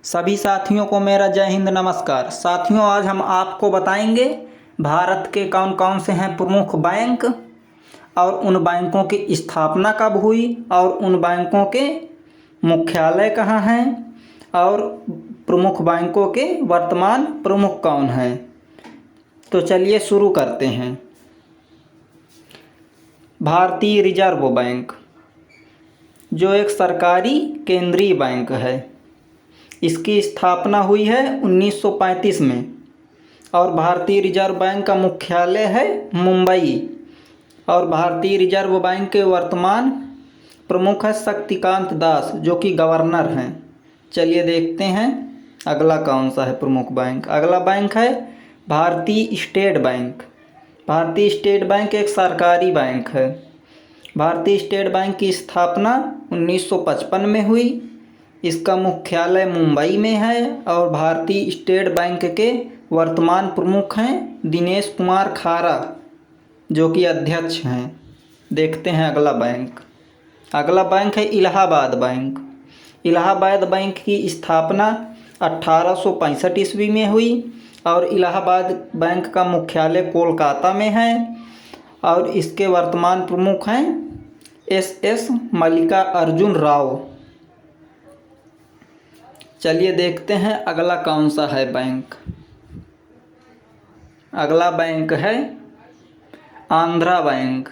सभी साथियों को मेरा जय हिंद नमस्कार। साथियों, आज हम आपको बताएंगे भारत के कौन कौन से हैं प्रमुख बैंक और उन बैंकों की स्थापना कब हुई और उन बैंकों के मुख्यालय कहाँ हैं और प्रमुख बैंकों के वर्तमान प्रमुख कौन हैं। तो चलिए शुरू करते हैं। भारतीय रिजर्व बैंक, जो एक सरकारी केंद्रीय बैंक है, इसकी स्थापना हुई है 1935 में और भारतीय रिजर्व बैंक का मुख्यालय है मुंबई। और भारतीय रिजर्व बैंक के वर्तमान प्रमुख है शक्तिकांत दास, जो कि गवर्नर हैं। चलिए देखते हैं अगला कौन सा है प्रमुख बैंक। अगला बैंक है भारतीय स्टेट बैंक। भारतीय स्टेट बैंक एक सरकारी बैंक है। भारतीय स्टेट बैंक की स्थापना 1955 में हुई। इसका मुख्यालय मुंबई में है और भारतीय स्टेट बैंक के वर्तमान प्रमुख हैं दिनेश कुमार खारा, जो कि अध्यक्ष हैं। देखते हैं अगला बैंक। अगला बैंक है इलाहाबाद बैंक। इलाहाबाद बैंक की स्थापना 1865 ईस्वी में हुई और इलाहाबाद बैंक का मुख्यालय कोलकाता में है और इसके वर्तमान प्रमुख हैं एस मल्लिका अर्जुन राव। चलिए देखते हैं अगला कौन सा है बैंक। अगला बैंक है आंध्रा बैंक।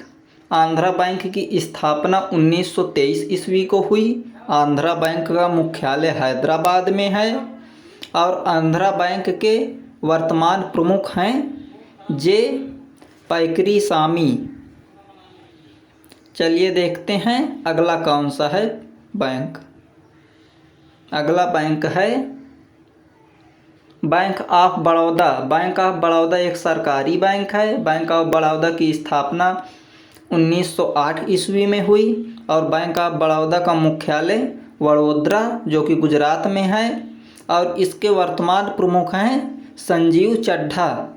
आंध्रा बैंक की स्थापना 1923 ईस्वी को हुई। आंध्रा बैंक का मुख्यालय हैदराबाद में है और आंध्रा बैंक के वर्तमान प्रमुख हैं जे पैकरीसामी। चलिए देखते हैं अगला कौन सा है बैंक। अगला बैंक है bank of Baroda. Bank of Baroda एक सरकारी बैंक है। बैंक ऑफ बड़ौदा की स्थापना 1908 ईस्वी में हुई और बैंक ऑफ बड़ौदा का मुख्यालय वडोदरा, जो कि गुजरात में है और इसके वर्तमान प्रमुख हैं संजीव चड्ढा,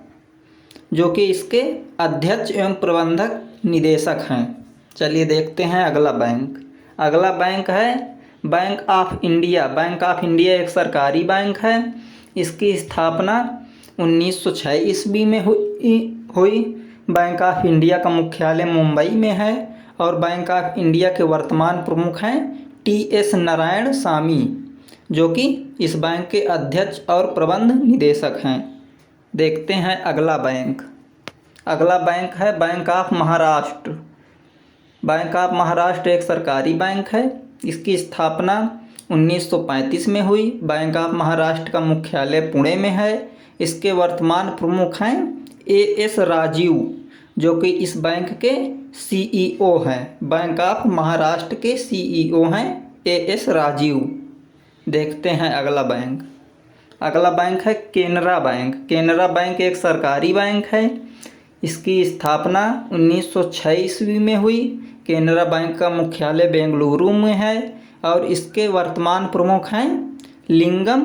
जो कि इसके अध्यक्ष एवं प्रबंधक निदेशक हैं। चलिए देखते हैं अगला बैंक। अगला बैंक है bank of India. Bank of India एक सरकारी बैंक है। इसकी स्थापना 1906 ईस्वी में हुई। बैंक ऑफ इंडिया का मुख्यालय मुंबई में है और बैंक ऑफ इंडिया के वर्तमान प्रमुख हैं टी.एस. नारायण सामी, जो कि इस बैंक के अध्यक्ष और प्रबंध निदेशक हैं। देखते हैं अगला बैंक। अगला बैंक है bank of Maharashtra. Bank of Maharashtra एक सरकारी बैंक है। इसकी स्थापना 1935 में हुई। बैंक ऑफ महाराष्ट्र का मुख्यालय पुणे में है। इसके वर्तमान प्रमुख हैं ए.एस. राजीव, जो कि इस बैंक के सीईओ हैं। बैंक ऑफ महाराष्ट्र के सीईओ हैं ए.एस. राजीव। देखते हैं अगला बैंक। अगला बैंक है केनरा बैंक। केनरा बैंक एक सरकारी बैंक है। इसकी स्थापना 1906 ईस्वी में हुई। केनरा बैंक का मुख्यालय बेंगलुरु में है और इसके वर्तमान प्रमुख हैं लिंगम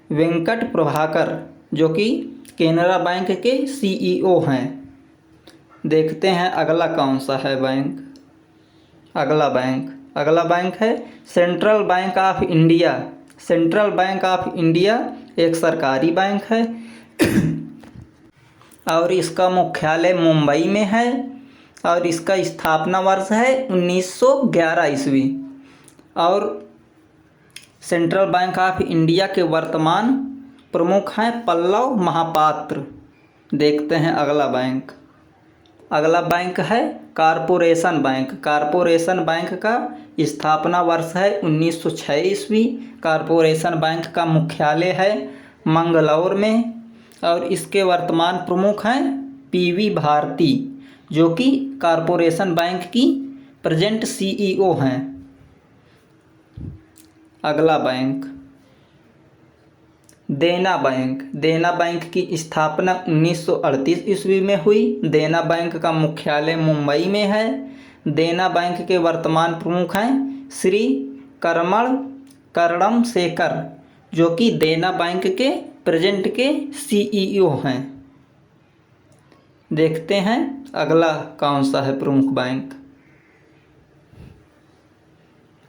वेंकट प्रभाकर, जो कि केनरा बैंक के सीईओ हैं। देखते हैं अगला कौन सा है बैंक। अगला बैंक है central bank of India. Central bank of India एक सरकारी बैंक है और इसका मुख्यालय मुंबई में है और इसका स्थापना वर्ष है 1911 ईस्वी और सेंट्रल बैंक ऑफ इंडिया के वर्तमान प्रमुख हैं पल्लव महापात्र। देखते हैं अगला बैंक। अगला बैंक है कारपोरेशन बैंक। कारपोरेशन बैंक का स्थापना वर्ष है 1906 ईस्वी। कारपोरेशन बैंक का मुख्यालय है मंगलौर में और इसके वर्तमान प्रमुख हैं पी.वी. भारती, जो कि कारपोरेशन बैंक की प्रेजेंट सीईओ हैं। अगला बैंक देना बैंक। देना बैंक की स्थापना 1938 ईस्वी में हुई। देना बैंक का मुख्यालय मुंबई में है। देना बैंक के वर्तमान प्रमुख हैं श्री करणम शेखर, जो कि देना बैंक के प्रेजेंट के सीईओ हैं। देखते हैं अगला कौन सा है प्रमुख बैंक।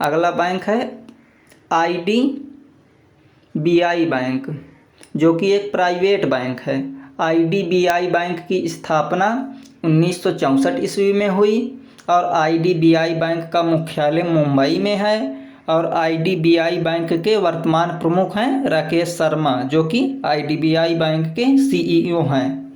अगला बैंक है IDBI बैंक, जो कि एक प्राइवेट बैंक है। IDBI बैंक की स्थापना 1964 ईस्वी में हुई और IDBI बैंक का मुख्यालय मुंबई में है और IDBI बैंक के वर्तमान प्रमुख हैं राकेश शर्मा, जो कि IDBI बैंक के CEO हैं।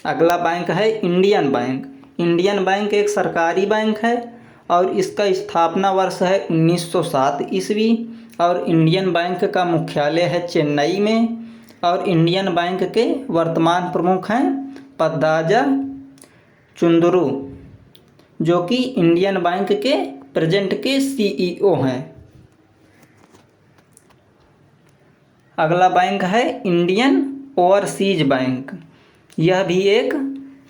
अगला बैंक है इंडियन बैंक। इंडियन बैंक एक सरकारी बैंक है और इसका स्थापना वर्ष है 1907 ईस्वी और इंडियन बैंक का मुख्यालय है चेन्नई में और इंडियन बैंक के वर्तमान प्रमुख हैं पद्दाजा चुंदरू, जो कि इंडियन बैंक के प्रेजेंट के CEO हैं। अगला बैंक है इंडियन ओवरसीज बैंक। यह भी एक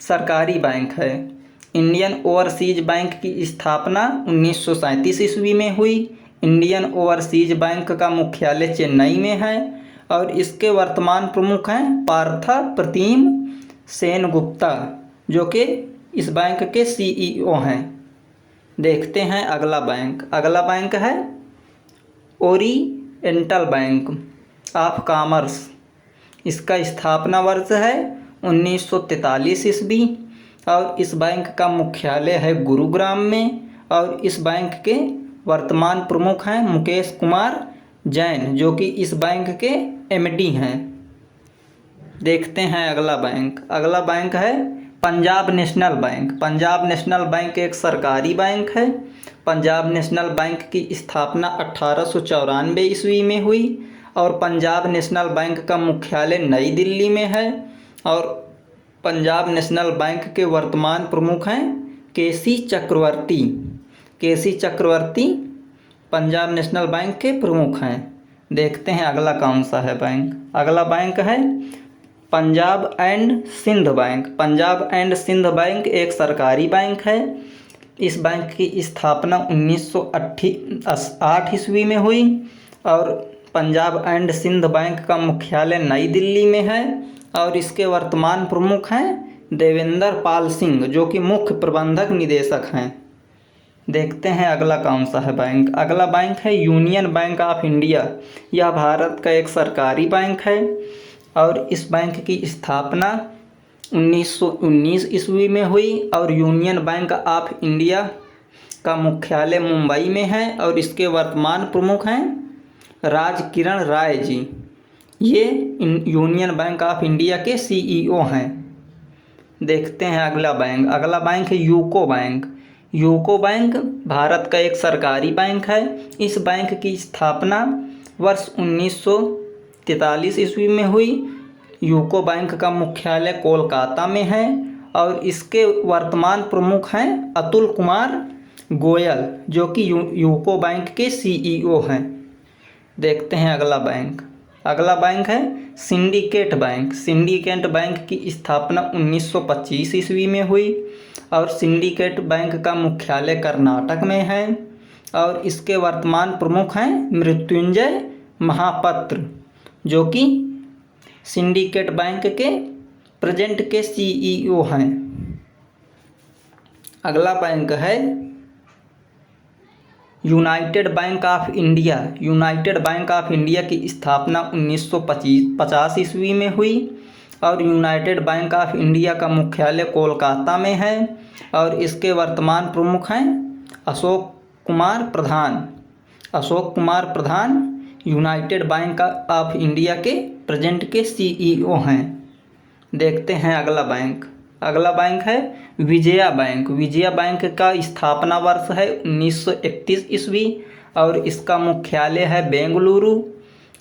सरकारी बैंक है। इंडियन ओवरसीज बैंक की स्थापना 1937 ईस्वी में हुई। इंडियन ओवरसीज बैंक का मुख्यालय चेन्नई में है और इसके वर्तमान प्रमुख हैं पार्था प्रतिम सेनगुप्ता, जो कि इस बैंक के CEO हैं। देखते हैं अगला बैंक। अगला बैंक है ओरिएंटल बैंक ऑफ कॉमर्स। इसका स्थापना वर्ष है 1943 ईस्वी और इस बैंक का मुख्यालय है गुरुग्राम में और इस बैंक के वर्तमान प्रमुख हैं मुकेश कुमार जैन, जो कि इस बैंक के MD हैं। देखते हैं अगला बैंक। अगला बैंक है Punjab national bank. Punjab national bank एक सरकारी बैंक है। पंजाब नेशनल बैंक की स्थापना 1894 ईस्वी में हुई और पंजाब नेशनल बैंक का मुख्यालय नई दिल्ली में है और पंजाब नेशनल बैंक के वर्तमान प्रमुख हैं KC चक्रवर्ती। KC चक्रवर्ती पंजाब नेशनल बैंक के प्रमुख हैं। देखते हैं अगला कौन सा है बैंक। अगला बैंक है Punjab and Sind bank. Punjab and Sind bank एक सरकारी बैंक है। इस बैंक की स्थापना 1908 ईस्वी में हुई और पंजाब एंड सिंध बैंक का मुख्यालय नई दिल्ली में है और इसके वर्तमान प्रमुख हैं देवेंद्र पाल सिंह, जो कि मुख्य प्रबंधक निदेशक हैं। देखते हैं अगला कौन सा है बैंक। अगला बैंक है यूनियन बैंक ऑफ इंडिया। यह भारत का एक सरकारी बैंक है और इस बैंक की स्थापना 1919 ईस्वी में हुई और यूनियन बैंक ऑफ इंडिया का मुख्यालय मुंबई में है और इसके वर्तमान प्रमुख हैं राजकिरण राय जी। ये यूनियन बैंक ऑफ इंडिया के CEO हैं। देखते हैं अगला बैंक। अगला बैंक है UCO bank. UCO bank Bharat का एक सरकारी बैंक है। इस बैंक की स्थापना वर्ष 1943 ईस्वी में हुई। यूको बैंक का मुख्यालय कोलकाता में है और इसके वर्तमान प्रमुख हैं अतुल कुमार गोयल, जो कि यूको बैंक के CEO हैं। देखते हैं अगला बैंक। अगला बैंक है सिंडिकेट बैंक। सिंडिकेट बैंक की स्थापना 1925 ईस्वी में हुई और सिंडिकेट बैंक का मुख्यालय कर्नाटक में है और इसके वर्तमान प्रमुख हैं मृत्युंजय महापात्र, जो कि सिंडिकेट बैंक के प्रेजेंट के CEO हैं। अगला बैंक है United bank of India. United bank of India की स्थापना 1950 ईस्वी में हुई और यूनाइटेड बैंक ऑफ इंडिया का मुख्यालय कोलकाता में है और इसके वर्तमान प्रमुख हैं अशोक कुमार प्रधान। अशोक कुमार प्रधान यूनाइटेड बैंक ऑफ इंडिया के प्रेजेंट के CEO हैं। देखते हैं अगला बैंक। अगला बैंक है विजया बैंक। विजया बैंक का स्थापना वर्ष है 1931 ईस्वी और इसका मुख्यालय है बेंगलुरु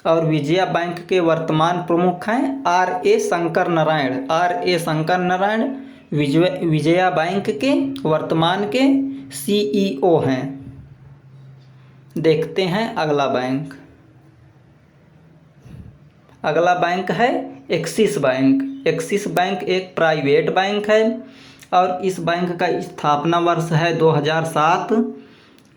और विजया बैंक के वर्तमान प्रमुख हैं R.A. Shankar Narayan. R.A. Shankar Narayan Vijaya bank के वर्तमान के CEO हैं। देखते हैं अगला बैंक। अगला बैंक है एक्सिस बैंक। एक्सिस बैंक एक प्राइवेट बैंक है और इस बैंक का स्थापना वर्ष है 2007।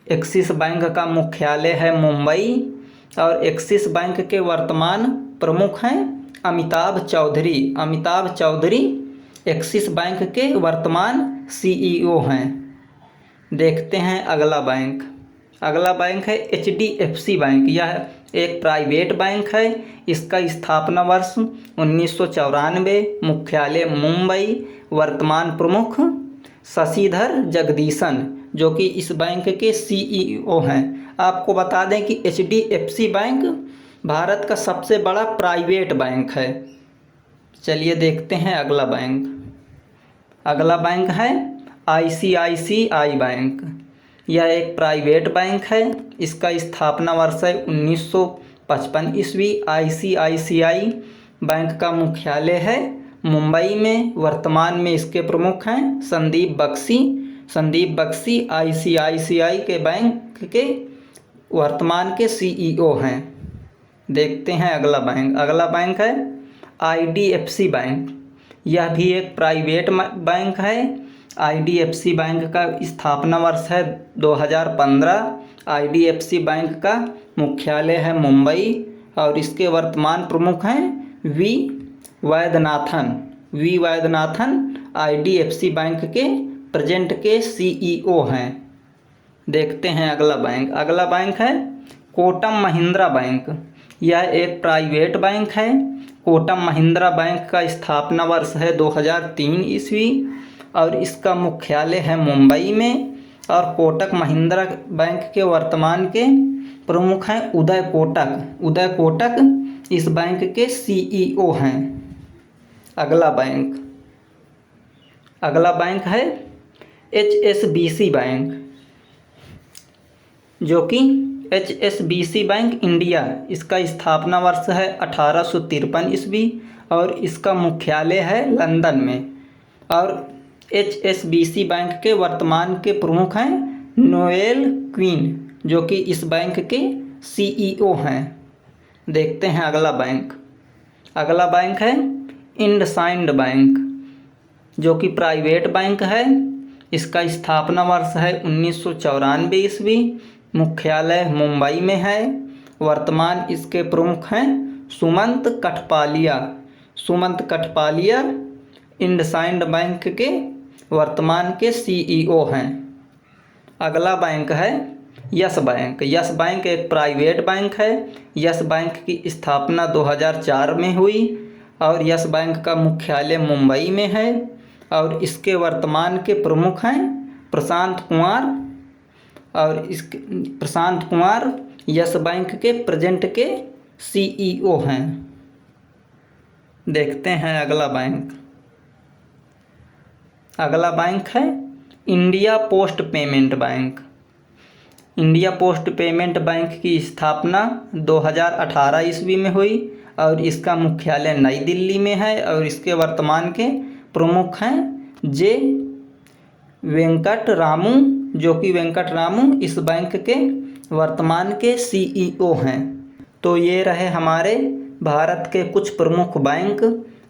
एक्सिस बैंक का मुख्यालय है मुंबई और एक्सिस बैंक के वर्तमान प्रमुख हैं अमिताभ चौधरी। अमिताभ चौधरी एक्सिस बैंक के वर्तमान CEO हैं। देखते हैं अगला बैंक। अगला बैंक है HDFC बैंक। यह एक प्राइवेट बैंक है। इसका स्थापना वर्ष 1994, मुख्यालय मुंबई, वर्तमान प्रमुख शशिधर जगदीशन जो कि इस बैंक के CEO हैं। आपको बता दें कि HDFC बैंक भारत का सबसे बड़ा प्राइवेट बैंक है। चलिए देखते हैं अगला बैंक। अगला बैंक है ICICI बैंक। यह एक प्राइवेट बैंक है। इसका स्थापना वर्ष है 1955 ईस्वी। ICICI बैंक का मुख्यालय है मुंबई में। वर्तमान में इसके प्रमुख हैं संदीप बख्शी। संदीप बख्शी ICICI के बैंक के वर्तमान के CEO हैं। देखते हैं अगला बैंक। अगला बैंक है IDFC बैंक। यह भी एक प्राइवेट बैंक है। IDFC बैंक का स्थापना वर्ष है 2015। IDFC बैंक का मुख्यालय है मुंबई और इसके वर्तमान प्रमुख हैं V Vaidyanathan. V Vaidyanathan IDFC bank के प्रेजेंट के CEO हैं। देखते हैं अगला बैंक। अगला बैंक है कोटक महिंद्रा बैंक। यह एक प्राइवेट बैंक है। कोटक महिंद्रा बैंक का स्थापना वर्ष है 2003 ईस्वी और इसका मुख्यालय है मुंबई में। और कोटक महिंद्रा बैंक के वर्तमान के प्रमुख हैं उदय कोटक। उदय कोटक इस बैंक के CEO हैं। अगला बैंक। अगला बैंक है HSBC बैंक जो कि HSBC बैंक इंडिया। इसका स्थापना वर्ष है 1853 ईस्वी और इसका मुख्यालय है लंदन में। और HSBC बैंक के वर्तमान के प्रमुख हैं नोएल क्वीन जो कि इस बैंक के CEO हैं। देखते हैं अगला बैंक। अगला बैंक है इंडसइंड बैंक जो कि प्राइवेट बैंक है। इसका स्थापना वर्ष है 1994 ईस्वी। मुख्यालय मुंबई में है। वर्तमान इसके प्रमुख हैं सुमंत कठपालिया। सुमंत कठपालिया इंडसइंड बैंक के वर्तमान के CEO हैं। अगला बैंक है यस बैंक। यस बैंक एक प्राइवेट बैंक है। यस बैंक की स्थापना 2004 में हुई और यस बैंक का मुख्यालय मुंबई में है और इसके वर्तमान के प्रमुख हैं प्रशांत कुमार। और इसके प्रशांत कुमार यस बैंक के प्रेजेंट के CEO हैं। देखते हैं अगला बैंक। अगला बैंक है India post payment bank. India post payment bank की स्थापना 2018 ईस्वी में हुई और इसका मुख्यालय नई दिल्ली में है और इसके वर्तमान के प्रमुख हैं जे वेंकट रामू जो कि वेंकट रामू इस बैंक के वर्तमान के CEO हैं। तो ये रहे हमारे भारत के कुछ प्रमुख बैंक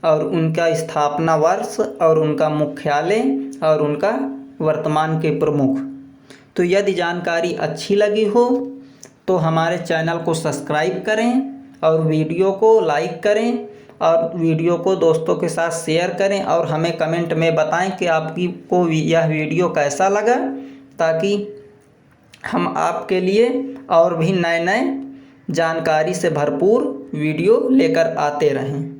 और उनका स्थापना वर्ष और उनका मुख्यालय और उनका वर्तमान के प्रमुख। तो यदि जानकारी अच्छी लगी हो तो हमारे चैनल को सब्सक्राइब करें और वीडियो को लाइक करें और वीडियो को दोस्तों के साथ शेयर करें और हमें कमेंट में बताएं कि आपकी को यह वीडियो कैसा लगा, ताकि हम आपके लिए और भी नए नए जानकारी से भरपूर वीडियो लेकर आते रहें।